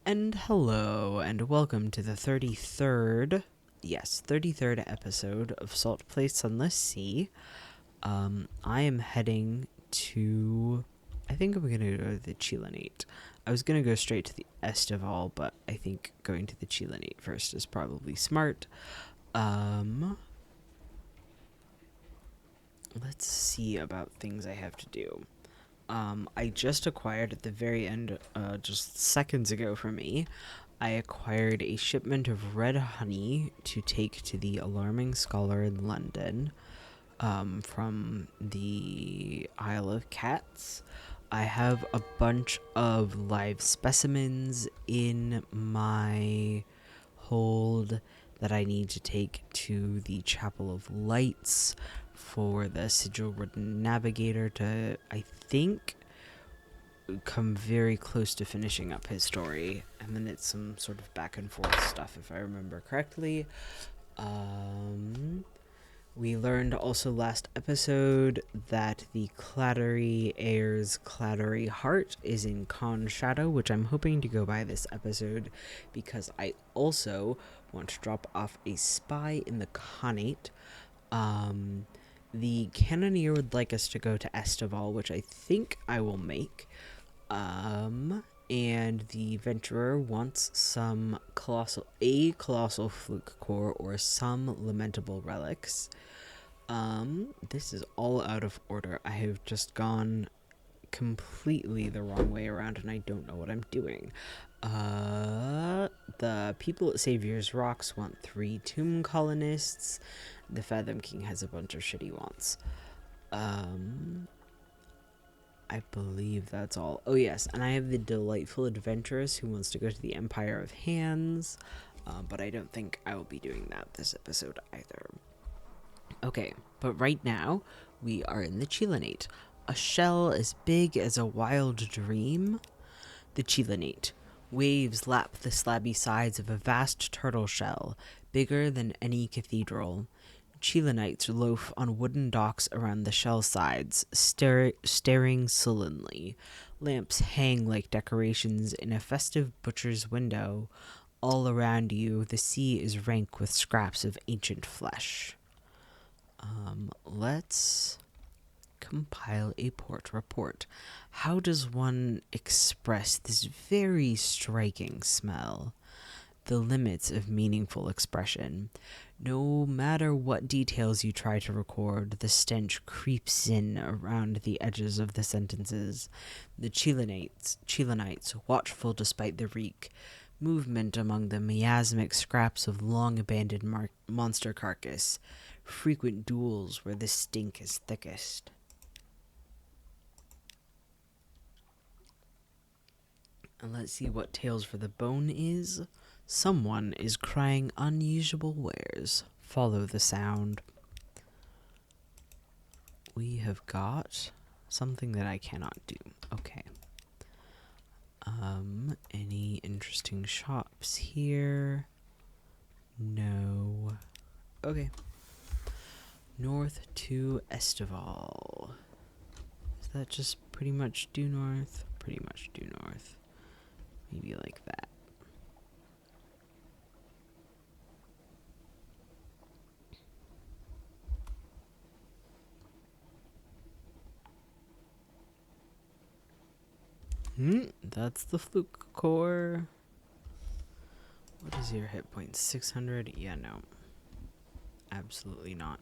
And hello, and welcome to the 33rd episode of Salt Play Sunless Sea. I am heading to, I think I'm going to go to the Chilenate. I was going to go straight to the Estival, but I think going to the Chilenate first is probably smart. Let's see about things I have to do. I just acquired at the very end, just seconds ago for me, I acquired a shipment of red honey to take to the Alarming Scholar in London, from the Isle of Cats. I have a bunch of live specimens in my hold that I need to take to the Chapel of Lights for the sigil-ridden navigator to, I think, come very close to finishing up his story. And then it's some sort of back and forth stuff, if I remember correctly. We learned also last episode that the Clattery Heir's Clattery Heart is in Khan's Shadow, which I'm hoping to go by this episode because I also want to drop off a spy in the Khanate. The Cannoneer would like us to go to Estival, which I think I will make. And the Venturer wants some colossal fluke core or some lamentable relics. This is all out of order. I have just gone completely the wrong way around and I don't know what I'm doing. The people at Savior's Rocks want 3 tomb colonists. The Fathom King has a bunch of shitty wants. I believe that's all. Oh yes, and I have the Delightful Adventuress who wants to go to the Empire of Hands, but I don't think I will be doing that this episode either. Okay, but right now, we are in the Chilenate, a shell as big as a wild dream. The Chilenate. Waves lap the slabby sides of a vast turtle shell, bigger than any cathedral. Chilenites loaf on wooden docks around the shell sides, staring sullenly. Lamps hang like decorations in a festive butcher's window. All around you, the sea is rank with scraps of ancient flesh. Let's compile a port report. How does one express this very striking smell? The limits of meaningful expression. No matter what details you try to record, the stench creeps in around the edges of the sentences. The Chilenites, watchful despite the reek. Movement among the miasmic scraps of long-abandoned monster carcass. Frequent duels where the stink is thickest. And let's see what Tales for the Bone is. Someone is crying unusual wares. Follow the sound. We have got something that I cannot do. Okay. Any interesting shops here? No. Okay. North to Estival. Is that just pretty much due north? Pretty much due north. Maybe like that. That's the fluke core. What is your hit point? 600? Yeah, no. Absolutely not.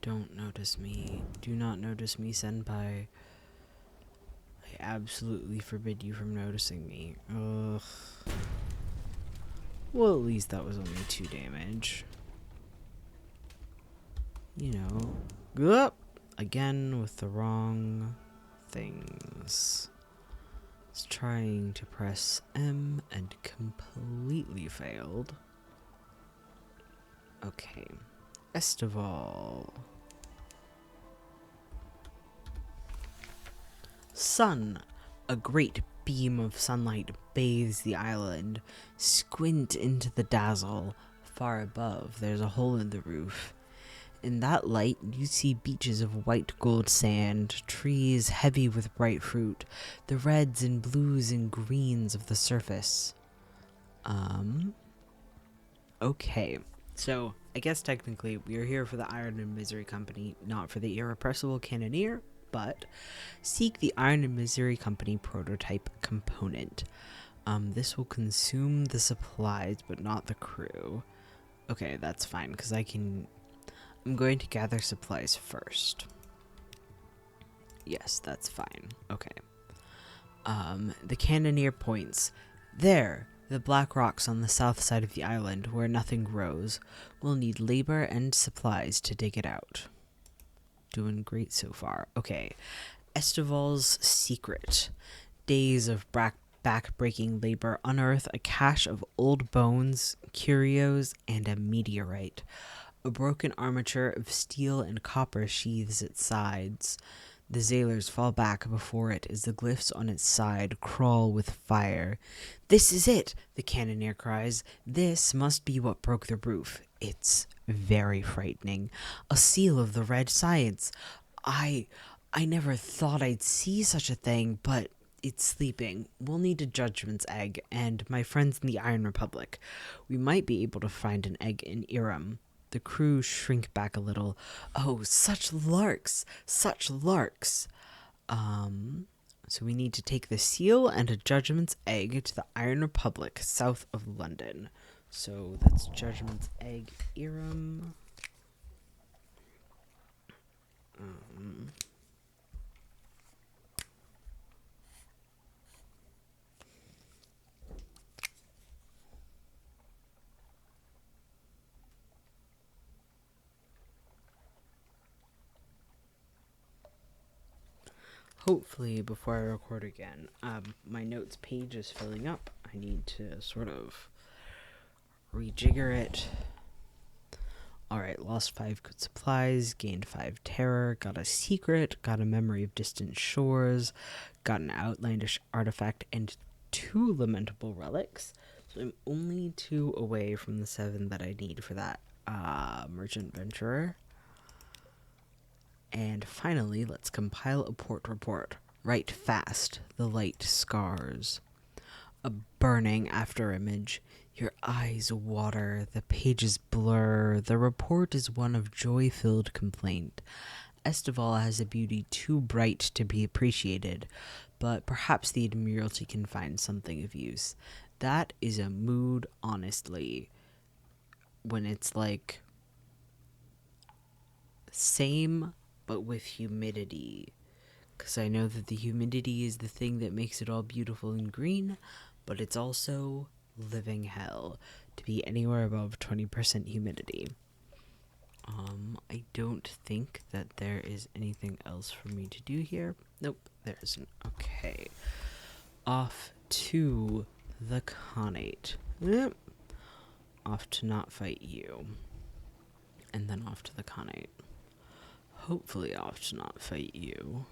Don't notice me. Do not notice me, senpai. I absolutely forbid you from noticing me. Ugh. Well, at least that was only 2 damage. You know. Up again with the wrong things. Was trying to press M and completely failed. Okay. Estival. Sun. A great beam of sunlight bathes the island. Squint into the dazzle. Far above, there's a hole in the roof. In that light, you see beaches of white gold sand, trees heavy with bright fruit, the reds and blues and greens of the surface. Okay. So, I guess technically we are here for the Iron and Misery Company, not for the irrepressible cannoneer, but seek the Iron and Misery Company prototype component. This will consume the supplies, but not the crew. Okay, that's fine, because I'm going to gather supplies first. Yes, that's fine. Okay. The cannoneer points. There! The black rocks on the south side of the island, where nothing grows. We'll need labor and supplies to dig it out. Doing great so far. Okay. Estival's secret. Days of back-breaking labor unearth a cache of old bones, curios, and a meteorite. A broken armature of steel and copper sheathes its sides. The sailors fall back before it as the glyphs on its side crawl with fire. "This is it!" the cannoneer cries. "This must be what broke the roof." It's very frightening. A seal of the red science. I never thought I'd see such a thing, but it's sleeping. We'll need a judgment's egg, and my friends in the Iron Republic. We might be able to find an egg in Iram. The crew shrink back a little. Oh, such larks! Such larks! So we need to take the seal and a judgment's egg to the Iron Republic, south of London. So that's judgment's egg, Iram. Hopefully, before I record again, my notes page is filling up. I need to sort of rejigger it. Alright, lost 5 good supplies, gained 5 terror, got a secret, got a memory of distant shores, got an outlandish artifact, and 2 lamentable relics. So I'm only 2 away from the 7 that I need for that merchant venturer. And finally, let's compile a port report. Write fast. The light scars. A burning after image. Your eyes water. The pages blur. The report is one of joy-filled complaint. Estival has a beauty too bright to be appreciated, but perhaps the Admiralty can find something of use. That is a mood, honestly. When it's like same but with humidity, because I know that the humidity is the thing that makes it all beautiful and green, but it's also living hell to be anywhere above 20% humidity. I don't think that there is anything else for me to do here. Nope, there isn't. Okay. Off to the Khanate. Yep. Off to not fight you. And then off to the Khanate. Hopefully off to not fight you.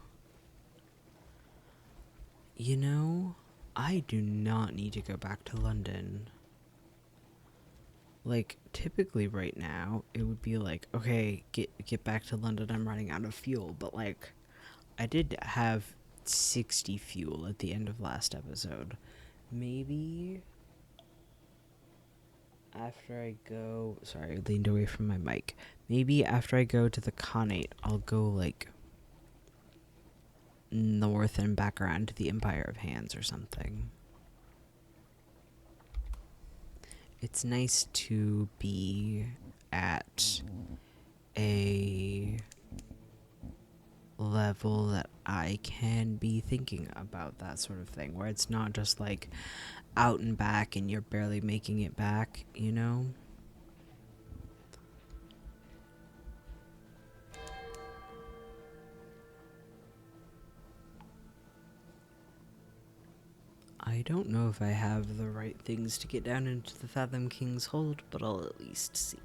You know, I do not need to go back to London. Like, typically right now, it would be like, okay, get back to London, I'm running out of fuel. But, like, I did have 60 fuel at the end of last episode. Maybe after I go... Sorry, I leaned away from my mic. Maybe after I go to the Khanate, I'll go, like, north and back around to the Empire of Hands or something. It's nice to be at a level that I can be thinking about that sort of thing, where it's not just like out and back and you're barely making it back, you know? I don't know if I have the right things to get down into the Fathom King's hold, but I'll at least see.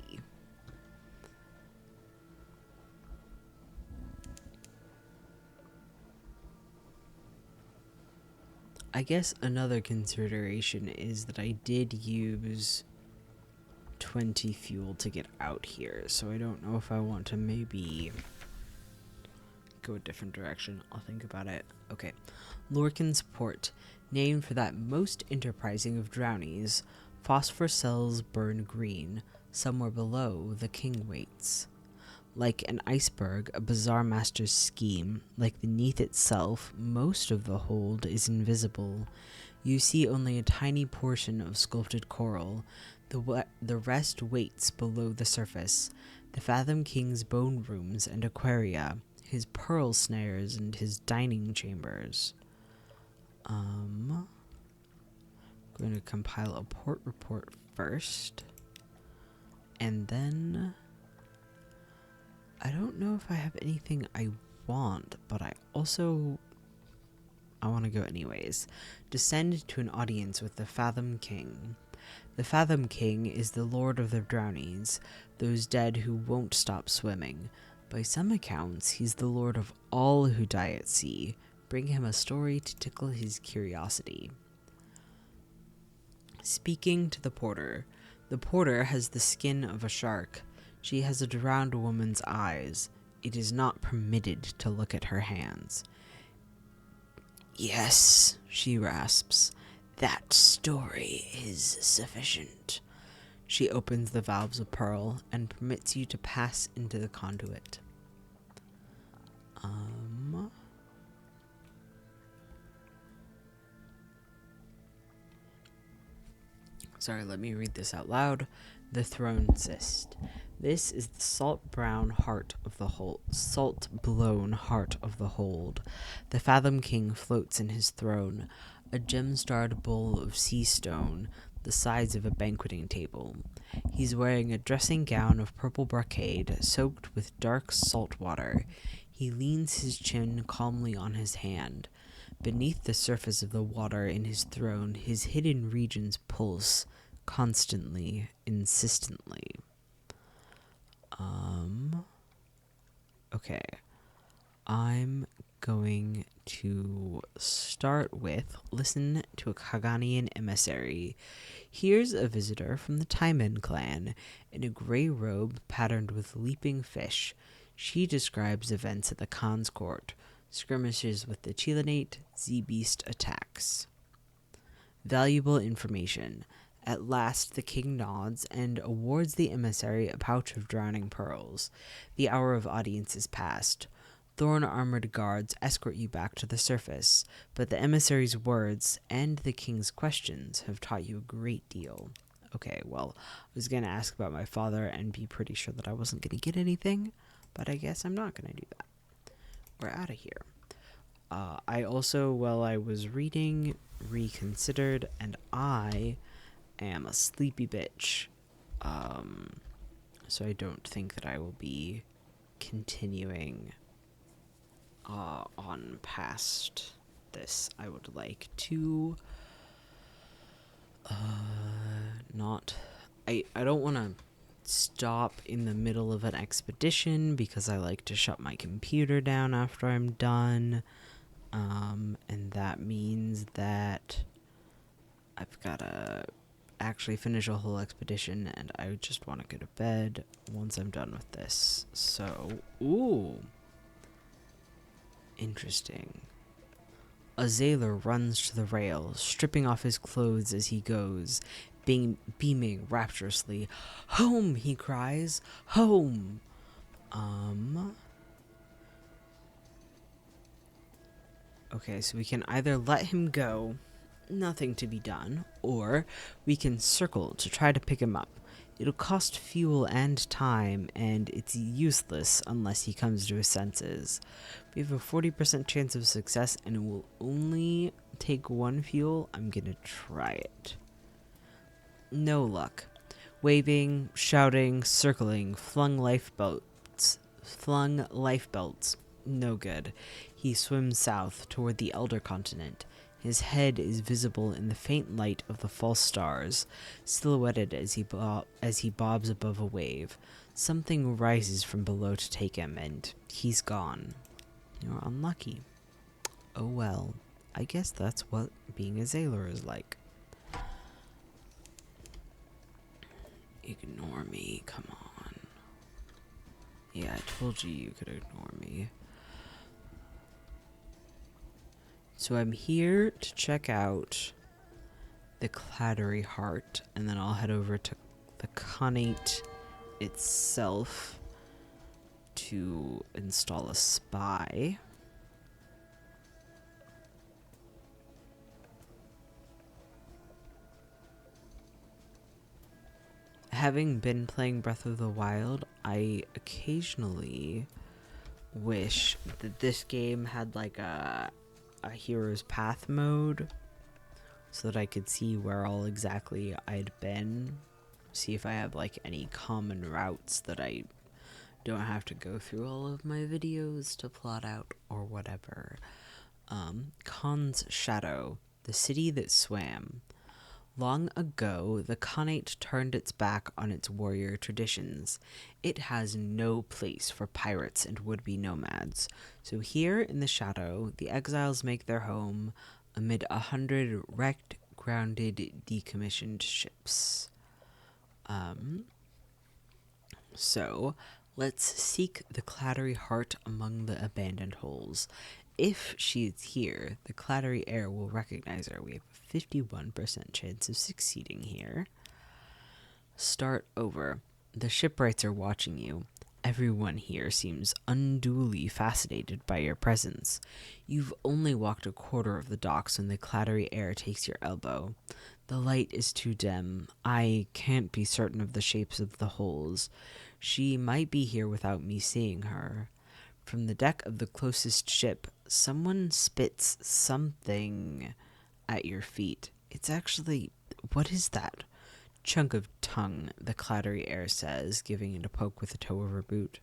I guess another consideration is that I did use 20 fuel to get out here, so I don't know if I want to maybe go a different direction. I'll think about it. Okay. Lorcan's Port, named for that most enterprising of drownies. Phosphor cells burn green. Somewhere below, the king waits. Like an iceberg, a bizarre master's scheme, like the Neath itself, most of the hold is invisible. You see only a tiny portion of sculpted coral. The rest waits below the surface. The Fathom King's bone rooms and aquaria, his pearl snares and his dining chambers. I'm going to compile a port report first. And then I don't know if I have anything I want, but I want to go anyways. Descend to an audience with the Fathom King. The Fathom King is the lord of the drownies, those dead who won't stop swimming. By some accounts, he's the lord of all who die at sea. Bring him a story to tickle his curiosity. Speaking to the porter has the skin of a shark. She has a drowned woman's eyes. It is not permitted to look at her hands. Yes, she rasps. That story is sufficient. She opens the valves of pearl and permits you to pass into the conduit. Sorry, let me read this out loud. The throne cyst. This is the salt-blown heart of the hold. The Fathom King floats in his throne, a gem-starred bowl of sea stone, the size of a banqueting table. He's wearing a dressing gown of purple brocade, soaked with dark salt water. He leans his chin calmly on his hand. Beneath the surface of the water in his throne, his hidden regions pulse, constantly, insistently. Okay. I'm going to start with listen to a Kaganian emissary. Here's a visitor from the Taimen clan in a gray robe patterned with leaping fish. She describes events at the Khan's court, skirmishes with the Chilanate, Z-Beast attacks. Valuable information. At last, the king nods and awards the emissary a pouch of drowning pearls. The hour of audience is past. Thorn-armored guards escort you back to the surface, but the emissary's words and the king's questions have taught you a great deal. Okay, well, I was going to ask about my father and be pretty sure that I wasn't going to get anything, but I guess I'm not going to do that. We're out of here. I also, while I was reading, reconsidered, and I am a sleepy bitch. So I don't think that I will be continuing on past this. I would like to I don't want to stop in the middle of an expedition because I like to shut my computer down after I'm done. And that means that I've got to actually finish a whole expedition, and I just want to go to bed once I'm done with this. So, ooh. Interesting. A sailor runs to the rail, stripping off his clothes as he goes, beaming rapturously. "Home!" he cries. "Home!" Okay, so we can either let him go, nothing to be done, or we can circle to try to pick him up. It'll cost fuel and time, and it's useless unless he comes to his senses. We have a 40% chance of success, and it will only take one fuel. I'm gonna try it. No luck. Waving, shouting, circling, flung lifebelts. No good. He swims south toward the Elder Continent. His head is visible in the faint light of the false stars, silhouetted as he bobs above a wave. Something rises from below to take him, and he's gone. You're unlucky. Oh well, I guess that's what being a sailor is like. Ignore me, come on. Yeah, I told you you could ignore me. So I'm here to check out the Clattery Heart, and then I'll head over to the Connate itself to install a spy. Having been playing Breath of the Wild, I occasionally wish that this game had like a hero's path mode so that I could see where all exactly I'd been, see if I have like any common routes that I don't have to go through all of my videos to plot out or whatever. Khan's Shadow, the city that swam. Long ago, the Khanate turned its back on its warrior traditions. It has no place for pirates and would-be nomads. So here in the shadow, the exiles make their home amid 100 wrecked, grounded, decommissioned ships. So, let's seek the Clattery Heart among the abandoned holes. If she is here, the Clattery Heir will recognize her. We have a 51% chance of succeeding here. Start over. The shipwrights are watching you. Everyone here seems unduly fascinated by your presence. You've only walked a quarter of the docks when the Clattery Heir takes your elbow. The light is too dim. I can't be certain of the shapes of the holes. She might be here without me seeing her. From the deck of the closest ship, someone spits something at your feet. It's actually... what is that? Chunk of tongue, the Clattery Heir says, giving it a poke with the toe of her boot.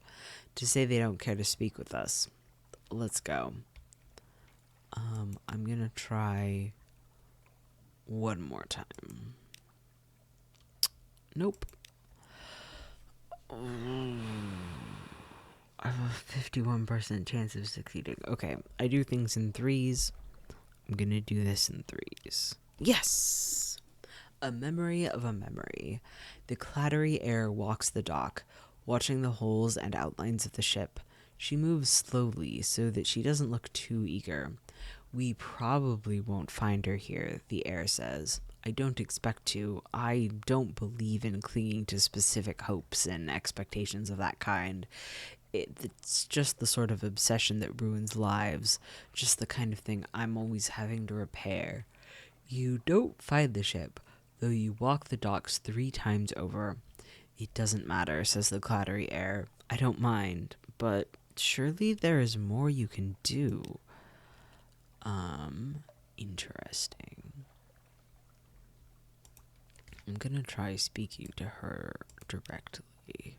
To say they don't care to speak with us. Let's go. I'm gonna try one more time. Nope. I have a 51% chance of succeeding. Okay, I do things in threes. I'm gonna do this in threes. Yes! A memory of a memory. The Clattery Heir walks the dock, watching the holes and outlines of the ship. She moves slowly so that she doesn't look too eager. We probably won't find her here, the heir says. I don't expect to. I don't believe in clinging to specific hopes and expectations of that kind. It's just the sort of obsession that ruins lives, just the kind of thing I'm always having to repair. You don't find the ship, though you walk the docks 3 times over. It doesn't matter, says the Clattery Heir. I don't mind, but surely there is more you can do. Interesting. I'm gonna try speaking to her directly.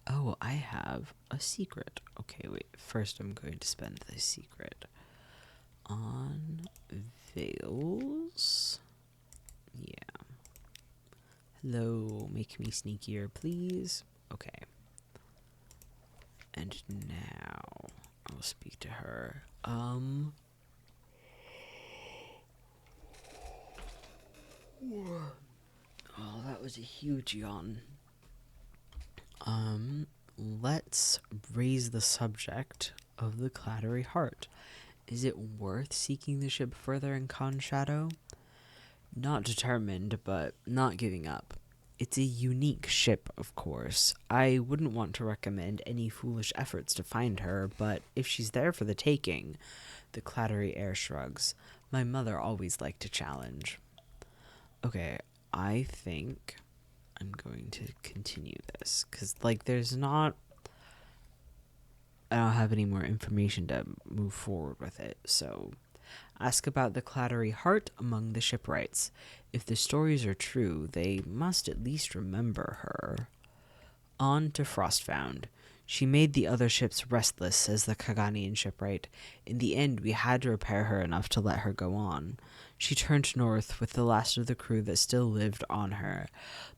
Oh, I have a secret. Okay, wait. First, I'm going to spend the secret on veils. Yeah. Hello, make me sneakier, please. Okay. And now I'll speak to her. Oh, that was a huge yawn. Let's raise the subject of the Clattery Heart. Is it worth seeking the ship further in Khan's Shadow? Not determined, but not giving up. It's a unique ship, of course. I wouldn't want to recommend any foolish efforts to find her, but if she's there for the taking, the Clattery Heir shrugs. My mother always liked to challenge. Okay, I think I'm going to continue this, because, like, I don't have any more information to move forward with it, so... Ask about the Clattery Heart among the shipwrights. If the stories are true, they must at least remember her. On to Frostfound. She made the other ships restless, says the Kaganian shipwright. In the end, we had to repair her enough to let her go on. She turned north with the last of the crew that still lived on her.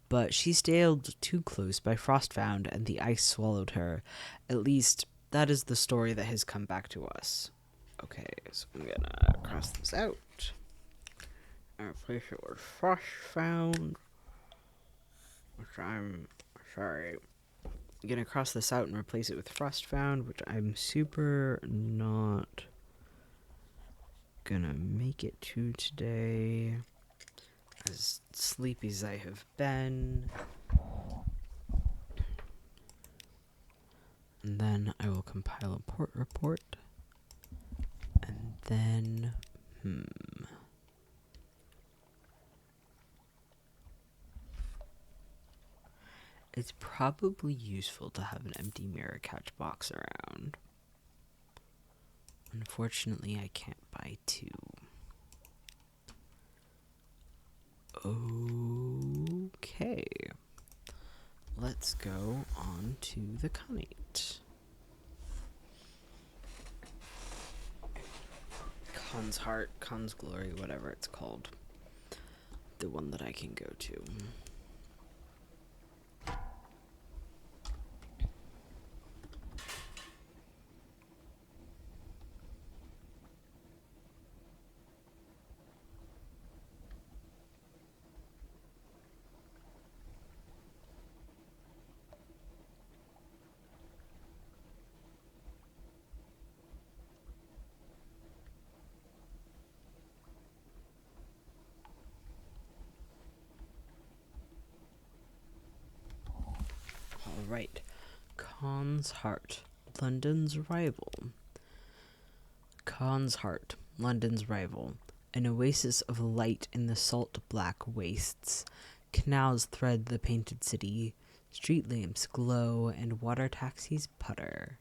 But she sailed too close by Frostfound, and the ice swallowed her. At least, that is the story that has come back to us. Okay, so I'm gonna cross this out. and replace it with frost found, which I'm sorry. Gonna cross this out and replace it with frost found, which I'm super not gonna make it to today, as sleepy as I have been. And then I will compile a port report, and then it's probably useful to have an empty mirror catch box around. Unfortunately, I can't buy two. Okay. Let's go on to the Knight. Khan's Heart, Khan's Glory, whatever it's called. The one that I can go to. Alright. Khan's Heart, London's rival. Khan's Heart, London's rival. An oasis of light in the salt black wastes. Canals thread the painted city. Street lamps glow and water taxis putter.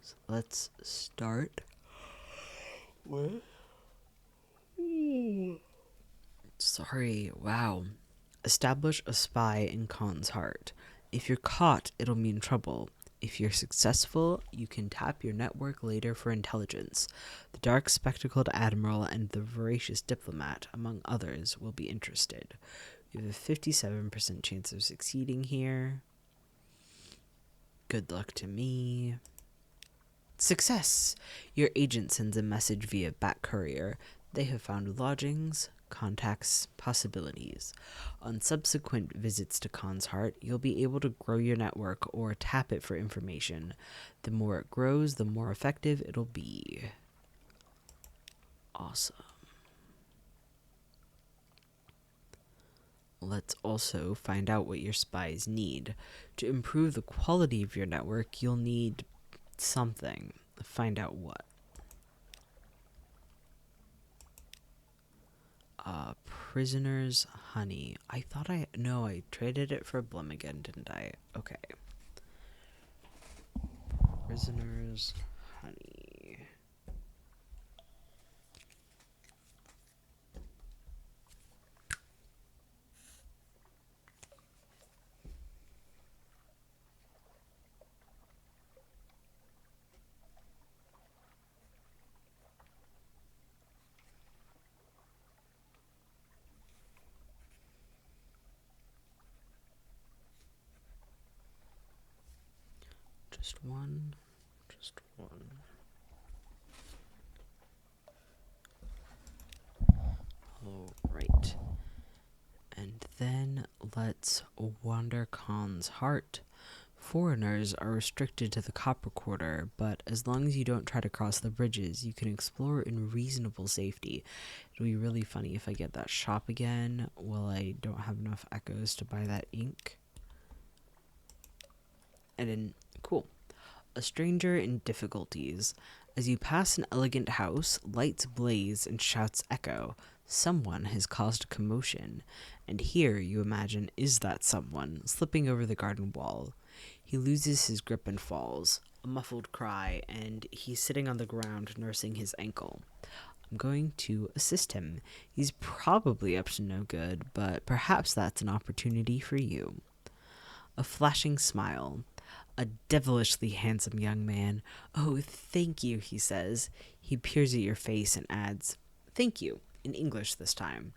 So let's start with... Sorry, wow. Establish a spy in Khan's Heart. If you're caught, it'll mean trouble. If you're successful, you can tap your network later for intelligence. The dark spectacled admiral and the voracious diplomat, among others, will be interested. We have a 57% chance of succeeding here. Good luck to me. Success! Your agent sends a message via bat courier. They have found lodgings, contacts, possibilities. On subsequent visits to Khan's Heart, you'll be able to grow your network or tap it for information. The more it grows, the more effective it'll be. Awesome. Let's also find out what your spies need. To improve the quality of your network, you'll need something. Find out what. Prisoner's honey. I traded it for Blum again, didn't I? Okay. Prisoner's honey. Just one. Alright. And then let's wander Khan's Heart. Foreigners are restricted to the Copper Quarter, but as long as you don't try to cross the bridges, you can explore in reasonable safety. It'll be really funny if I get that shop again. Well, I don't have enough echoes to buy that ink. And then, cool. A stranger in difficulties. As you pass an elegant house, lights blaze and shouts echo. Someone has caused a commotion, and here, you imagine, is that someone, slipping over the garden wall. He loses his grip and falls. A muffled cry, and he's sitting on the ground nursing his ankle. I'm going to assist him. He's probably up to no good, but perhaps that's an opportunity for you. A flashing smile. A devilishly handsome young man. Oh, thank you, he says. He peers at your face and adds, thank you, in English this time.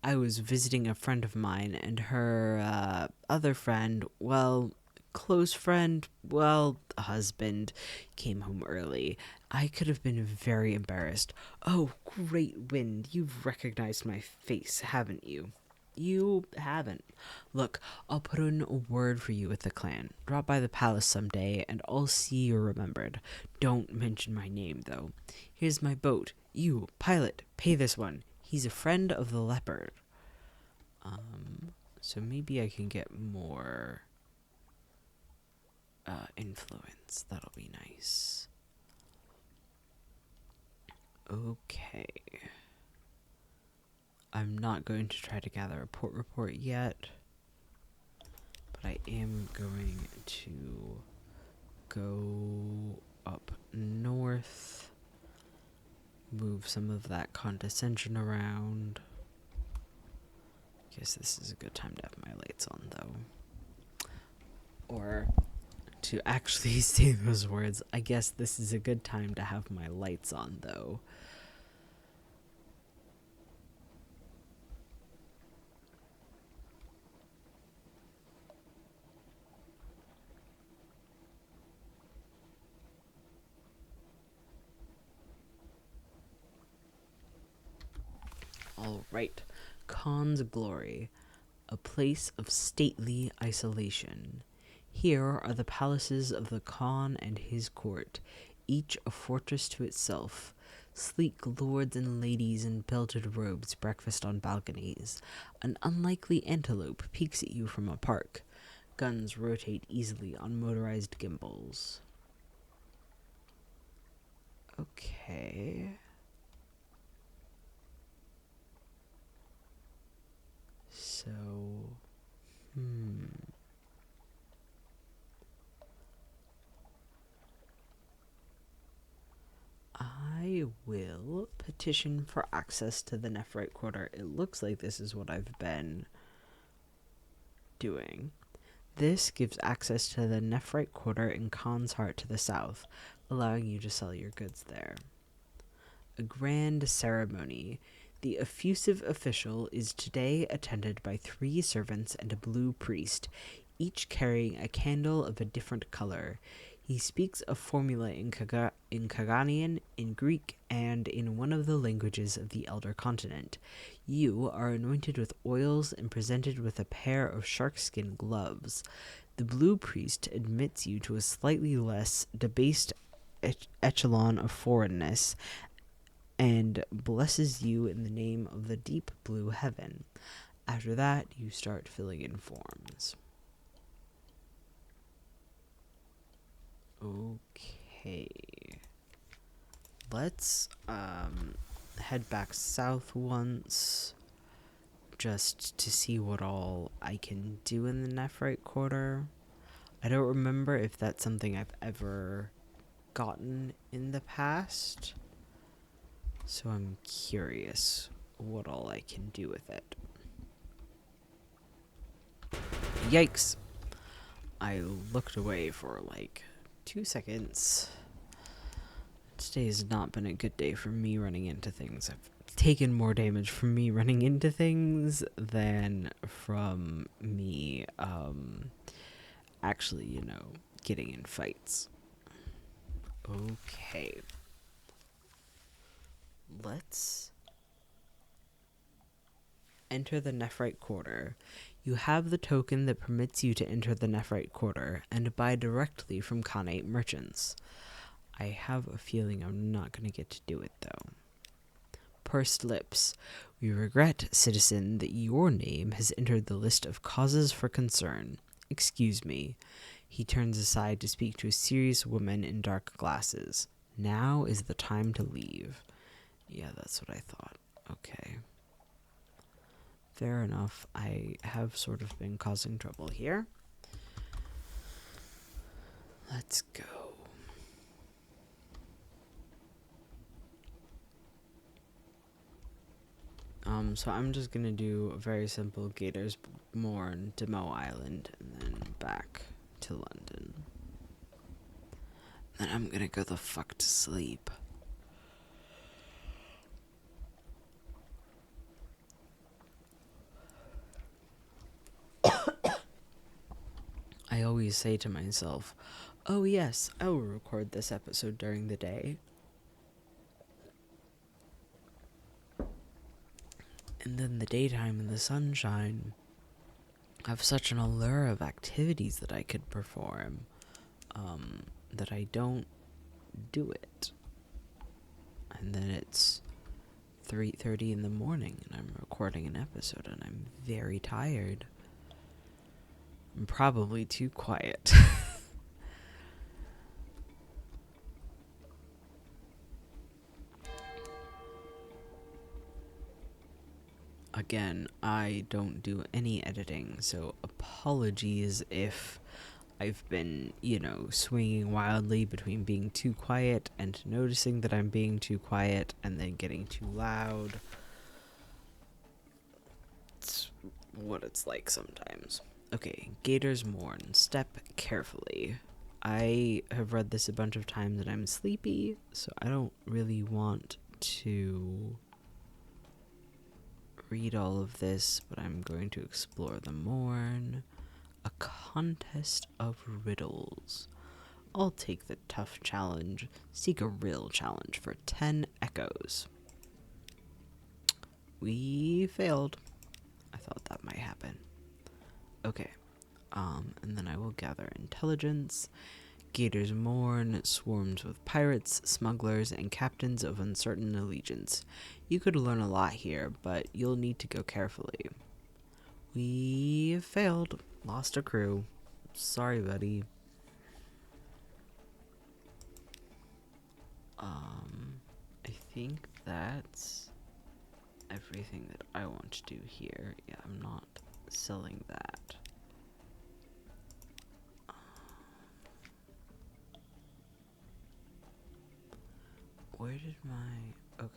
I was visiting a friend of mine, and her, other friend, well, close friend, well, husband, came home early. I could have been very embarrassed. Oh, great wind, you've recognized my face, haven't you? You haven't. Look, I'll put in a word for you with the clan. Drop by the palace someday, and I'll see you're remembered. Don't mention my name, though. Here's my boat. You, pilot, pay this one. He's a friend of the leopard. So maybe I can get more influence. That'll be nice. Okay. I'm not going to try to gather a port report yet, but I am going to go up north, move some of that condescension around. Guess this is a good time to have my lights on, though. Or, to actually say those words, I guess this is a good time to have my lights on, though. Alright. Khan's Glory, a place of stately isolation. Here are the palaces of the Khan and his court, each a fortress to itself. Sleek lords and ladies in belted robes breakfast on balconies. An unlikely antelope peeks at you from a park. Guns rotate easily on motorized gimbals. Okay. So, I will petition for access to the Nephrite Quarter. It looks like this is what I've been doing. This gives access to the Nephrite Quarter in Khan's Heart to the south, allowing you to sell your goods there. A grand ceremony. The effusive official is today attended by 3 servants and a blue priest, each carrying a candle of a different color. He speaks a formula in Kaganian, in Greek, and in one of the languages of the Elder Continent. You are anointed with oils and presented with a pair of sharkskin gloves. The blue priest admits you to a slightly less debased echelon of foreignness, and blesses you in the name of the deep blue heaven. After that, you start filling in forms. Okay. Let's head back south once, just to see what all I can do in the Nephrite Quarter. I don't remember if that's something I've ever gotten in the past, so I'm curious what all I can do with it. Yikes! I looked away for like 2 seconds. Today has not been a good day for me running into things. I've taken more damage from me running into things than from me actually, getting in fights. Okay. Let's enter the Nephrite Quarter. You have the token that permits you to enter the Nephrite Quarter and buy directly from Khanate merchants. I have a feeling I'm not going to get to do it, though. Pursed lips. We regret, citizen, that your name has entered the list of causes for concern. Excuse me. He turns aside to speak to a serious woman in dark glasses. Now is the time to leave. Yeah, that's what I thought. Okay. Fair enough. I have sort of been causing trouble here. Let's go. So I'm just gonna do a very simple Gators Morn to Mo Island and then back to London. Then I'm gonna go the fuck to sleep. I always say to myself, oh yes, I will record this episode during the day. And then the daytime and the sunshine have such an allure of activities that I could perform, that I don't do it. And then it's 3:30 in the morning and I'm recording an episode and I'm very tired. I'm probably too quiet. Again, I don't do any editing, so apologies if I've been, swinging wildly between being too quiet and noticing that I'm being too quiet and then getting too loud. It's what it's like sometimes. Okay, Gators Mourn. Step carefully. I have read this a bunch of times and I'm sleepy, so I don't really want to read all of this, but I'm going to explore the Mourn. A contest of riddles. I'll take the tough challenge. Seek a real challenge for 10 echoes. We failed. I thought that might happen. Okay. And then I will gather intelligence. Gators Mourn swarms with pirates, smugglers, and captains of uncertain allegiance. You could learn a lot here, but you'll need to go carefully. We failed. Lost a crew. Sorry, buddy. I think that's everything that I want to do here. Yeah, I'm not selling that. Where did my... Okay.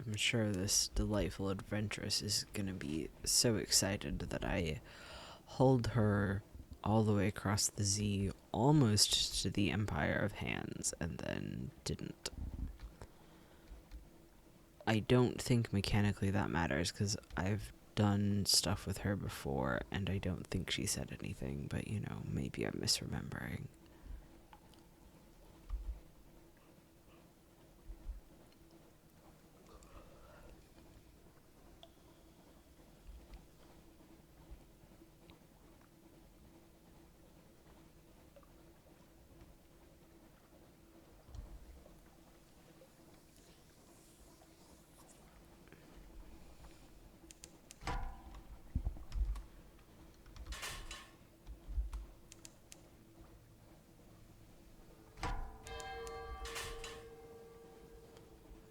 I'm sure this delightful adventuress is gonna be so excited that I hauled her all the way across the Z, almost to the Empire of Hands, and then didn't. I don't think mechanically that matters, because I've done stuff with her before, and I don't think she said anything, but maybe I'm misremembering.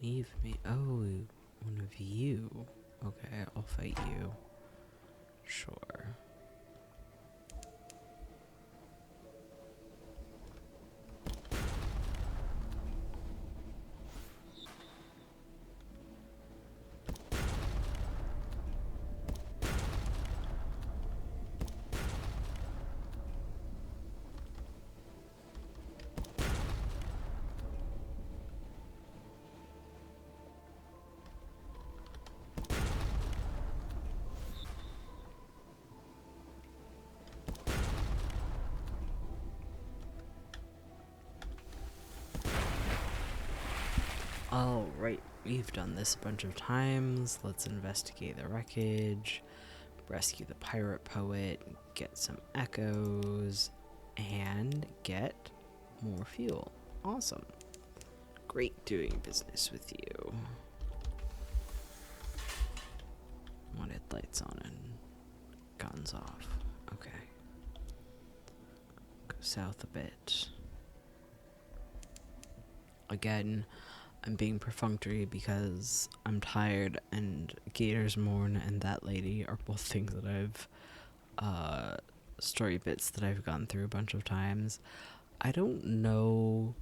Leave me. Oh, one of you. Okay, I'll fight you. Sure. Alright, we've done this a bunch of times. Let's investigate the wreckage, rescue the pirate poet, get some echoes, and get more fuel. Awesome. Great doing business with you. Wanted lights on and guns off. Okay. Go south a bit. Again, I'm being perfunctory because I'm tired, and Gators Mourn and that lady are both things that I've, story bits that I've gone through a bunch of times. I don't know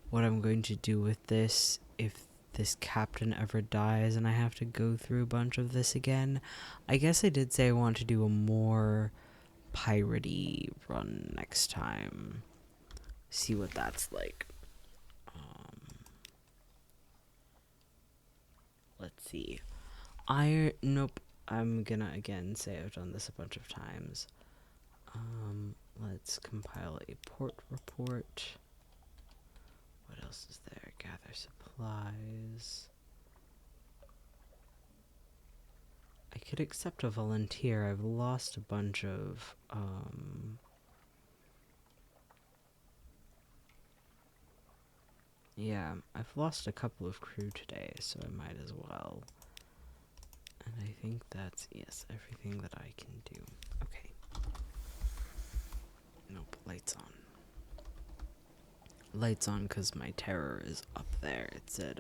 what I'm going to do with this if this captain ever dies and I have to go through a bunch of this again. I guess I did say I want to do a more piratey run next time. See what that's like. let's see. Nope. I'm gonna again say I've done this a bunch of times. Let's compile a port report. What else is there? Gather supplies. I could accept a volunteer. I've lost a bunch of, yeah, I've lost a couple of crew today, so I might as well. And I think that's, yes, everything that I can do. Okay. Nope, lights on. Lights on because my terror is up there. It's at,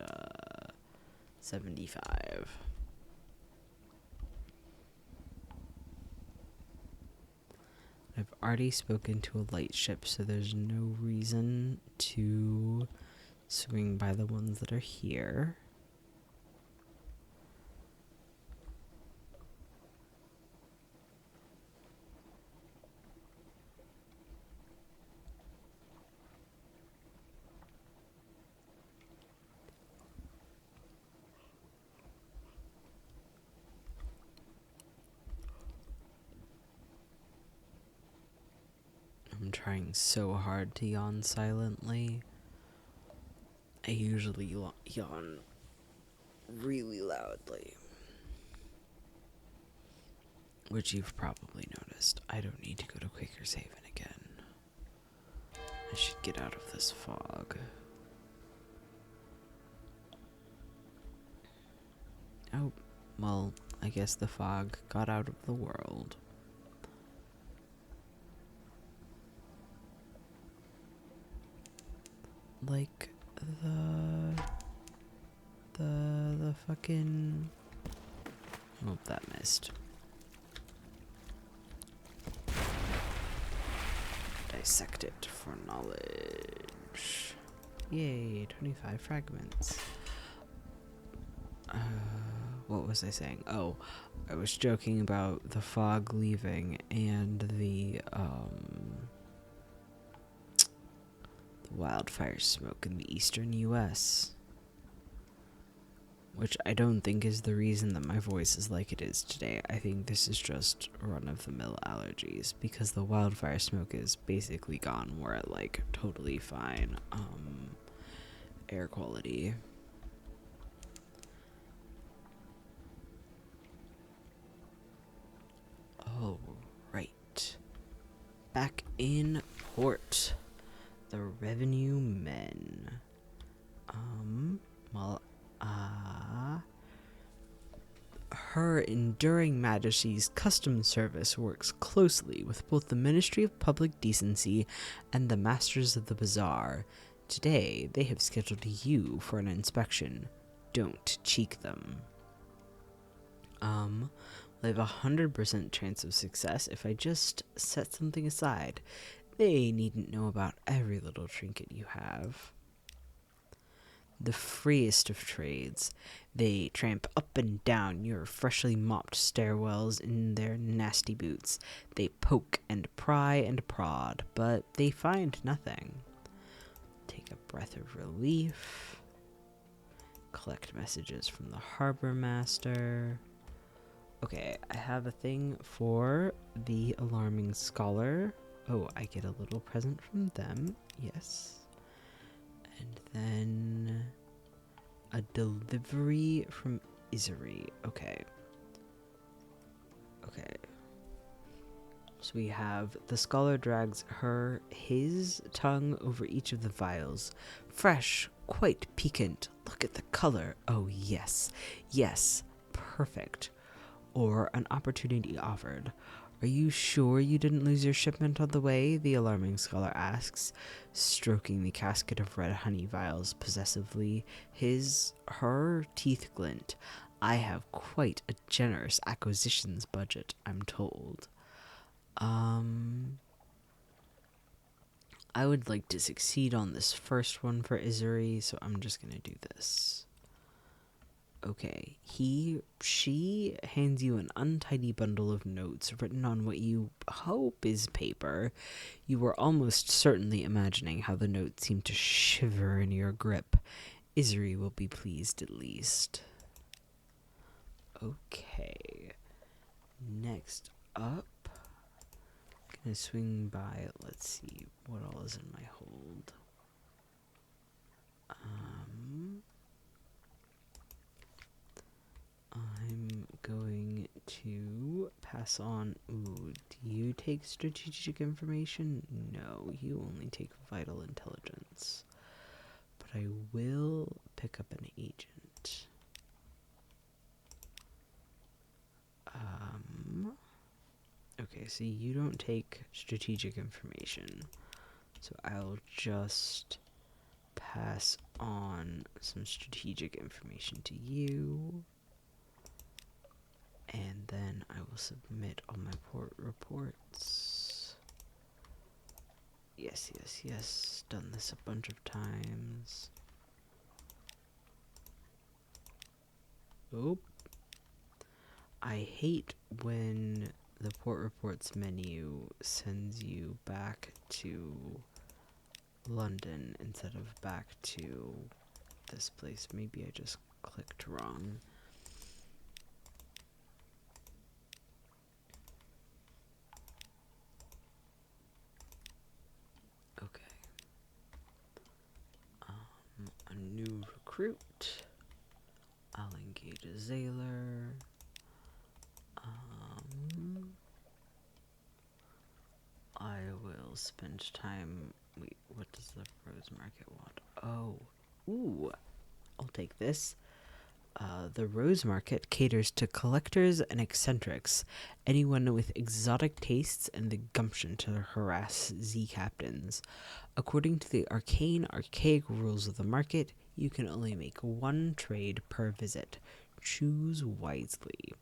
75. I've already spoken to a light ship, so there's no reason to swing by the ones that are here. I'm trying so hard to yawn silently. I usually yawn really loudly. Which you've probably noticed. I don't need to go to Quaker's Haven again. I should get out of this fog. Oh, well, I guess the fog got out of the world. Like the fucking... Oh, that missed. Dissect it for knowledge. Yay, 25 fragments. What was I saying? Oh, I was joking about the fog leaving and the wildfire smoke in the eastern US. Which I don't think is the reason that my voice is like it is today. I think this is just run-of-the-mill allergies, because the wildfire smoke is basically gone. We're at, like, totally fine air quality. Oh, right. Back in port. The revenue men. Her Enduring Majesty's Customs Service works closely with both the Ministry of Public Decency and the Masters of the Bazaar. Today, they have scheduled you for an inspection. Don't cheek them. They have 100% chance of success if I just set something aside. They needn't know about every little trinket you have. The freest of trades. They tramp up and down your freshly mopped stairwells in their nasty boots. They poke and pry and prod, but they find nothing. Take a breath of relief. Collect messages from the harbor master. Okay, I have a thing for the alarming scholar. Oh, I get a little present from them. Yes. And then a delivery from Isery. Okay. Okay. So we have the scholar drags his tongue over each of the vials. Fresh, quite piquant. Look at the color. Oh, yes. Yes. Perfect. Or an opportunity offered. Are you sure you didn't lose your shipment on the way? The alarming scholar asks, stroking the casket of red honey vials possessively. Her teeth glint. I have quite a generous acquisitions budget, I'm told. I would like to succeed on this first one for Isery, so I'm just gonna do this. Okay, she hands you an untidy bundle of notes written on what you hope is paper. You were almost certainly imagining how the notes seemed to shiver in your grip. Isery will be pleased at least. Okay. Next up, gonna swing by. Let's see what all is in my hold. I'm going to pass on. Ooh, do you take strategic information? No, you only take vital intelligence. But I will pick up an agent. Okay, so you don't take strategic information. So I'll just pass on some strategic information to you. And then I will submit all my port reports. Yes, yes, yes. Done this a bunch of times. Oop. I hate when the port reports menu sends you back to London instead of back to this place. Maybe I just clicked wrong. Okay. A new recruit. I'll engage a Zaylor. I will spend time. Wait, what does the Rose Market want? Oh, ooh, I'll take this. The Rose Market caters to collectors and eccentrics, anyone with exotic tastes and the gumption to harass Z captains. According to the archaic rules of the market, you can only make one trade per visit. Choose wisely.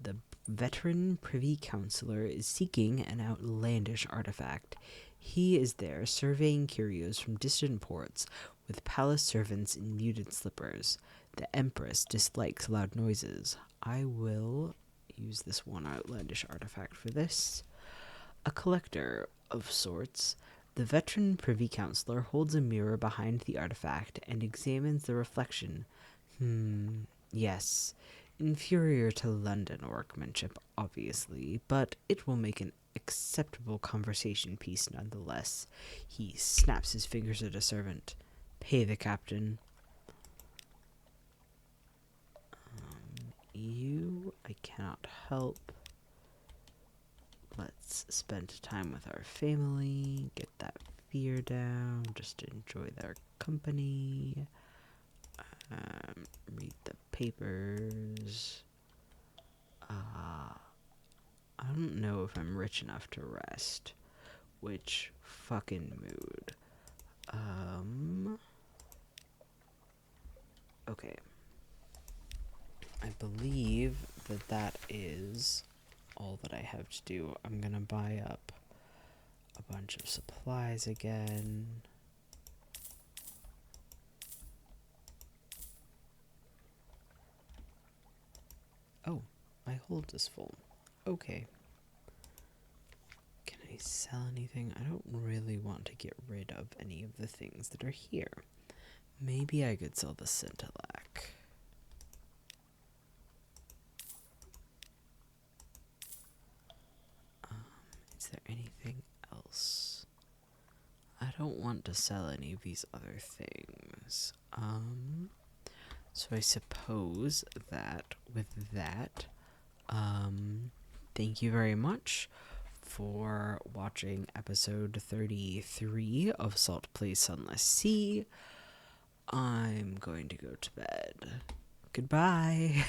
The veteran Privy Councillor is seeking an outlandish artifact. He is there surveying curios from distant ports with palace servants in muted slippers. The Empress dislikes loud noises. I will use this one outlandish artifact for this. A collector of sorts, the veteran Privy Councillor holds a mirror behind the artifact and examines the reflection. Yes. Inferior to London workmanship, obviously, but it will make an acceptable conversation piece nonetheless. He snaps his fingers at a servant. Pay the captain. You, I cannot help. Let's spend time with our family, get that fear down, just enjoy their company. Read the papers. I don't know if I'm rich enough to rest. Which fucking mood. Okay. I believe that is all that I have to do. I'm gonna buy up a bunch of supplies again. Oh, my hold is full. Okay. Can I sell anything? I don't really want to get rid of any of the things that are here. Maybe I could sell the Scintillac. Is there anything else? I don't want to sell any of these other things. So I suppose that with that, thank you very much for watching episode 33 of Salt Plays Sunless Sea. I'm going to go to bed. Goodbye.